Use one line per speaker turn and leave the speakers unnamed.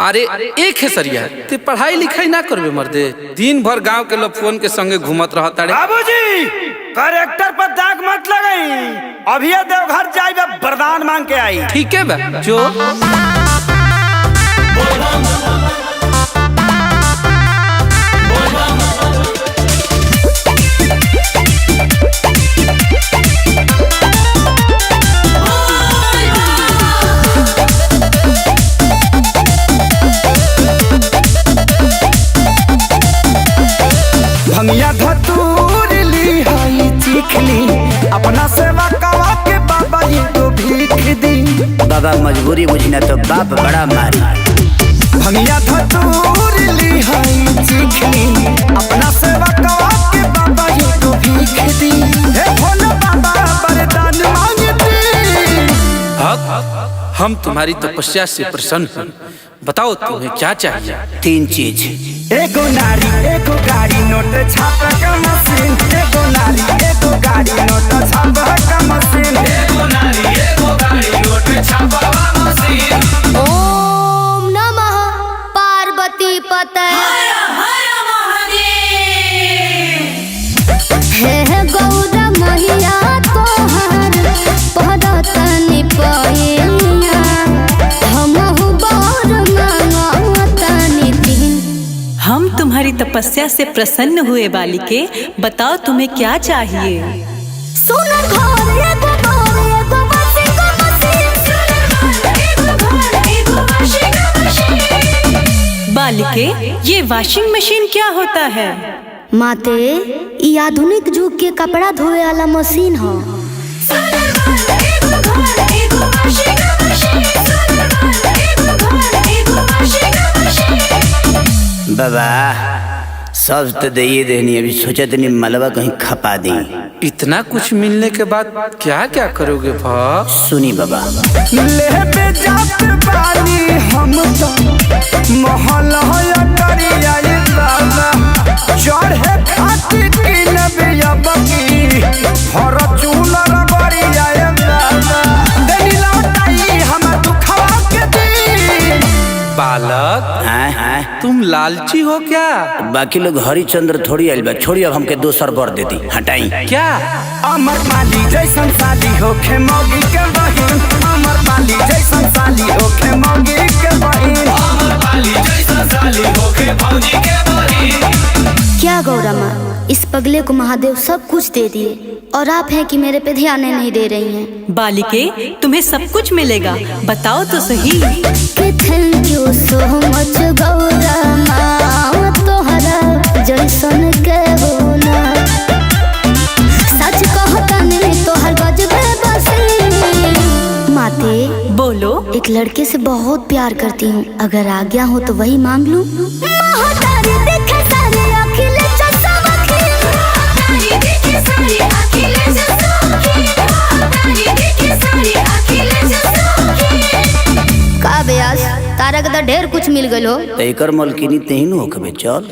अरे एक है सरिया ते पढ़ाई लिखाई ना करबे मर्दे, दिन भर गांव के लोग फोन के संगे घूमत रहता रे।
बाबूजी करेक्टर पर दाग मत लगाई, अभी देवघर जाइबे वरदान मांग के आई।
ठीक है बा जो
भंगिया धतूर ली हाई चिखली, अपना सेवा कवा के बाबा जी को भीख दी।
बाबा मजबूरी बुझना तो बाप बड़ा मारी।
भंगिया धतूर ली हाई चिखली, अपना सेवा कवा के बाबा जी को भीख दी। हे भोला बाबा वरदान मांगती।
हम तुम्हारी तपस्या से प्रसन्न हैं, बताओ तुम्हें क्या चाहिए?
3 चीज।
एगो नारी एगो गाड़ी नोट छापे का मशीन, एगो नारी एगो गाड़ी नोट छापे का मशीन, एगो नारी एगो गाड़ी नोट छापे का मशीन।
ओम नमः पार्वती पते हे गौरा मैया तोहर पदतनि पैया, हमहु बर मांगतनि दिन।
हम तुम्हारी तपस्या से प्रसन्न हुए बालिके, बताओ तुम्हें क्या चाहिए?
सुनर घर एगो घर एगो वाशिंग मशीन।
बालिके ये वॉशिंग मशीन क्या होता है?
माते ई आधुनिक युग के कपड़ा धोए वाला मशीन ह।
बाबा सब तो दे देनी, अभी सोचा तो नहीं मलबा कहीं खपा दी।
इतना कुछ मिलने के बाद क्या क्या करोगे भाव?
सुनी बाबा
लेबे जात बानी हम तो महल होया करिया ये बाबा, चढ़े खातिर किनबे अबकी फॉर्च्यूनर बढ़िया ये बाबा। देनी लौटाई हम दुखवा के दी।
बालक तुम लालची हो क्या?
बाकी लोग हरिचंद्र थोड़ी आइल बा, छोड़ी अब हमके दोसर बर देती हटाई।
क्या
अमर पाली जैसन साली होखे मौगी के बहिन, अमर पाली जैसन साली होखे मौगी के बहिन, अमर पाली जैसन साली होखे मौगी के बहिन।
क्या गौरा माँ, इस पगले को महादेव सब कुछ दे दिए और आप हैं कि मेरे पे ध्यान नहीं दे रही हैं।
बालिके तुम्हें सब कुछ मिलेगा, बताओ तो सही।
Thank you so much Gaura माँ, तोहरा जैसन के होना सच कहता नहीं तोहर गजबे बसी। माते
बोलो।
एक लड़के से बहुत प्यार करती हूँ, अगर आज्ञा हो तो वही मांग लूं। का बेयास तारा के ढेर कुछ मिल गलो।
एकर मलकिनी तेही न होखबे चल।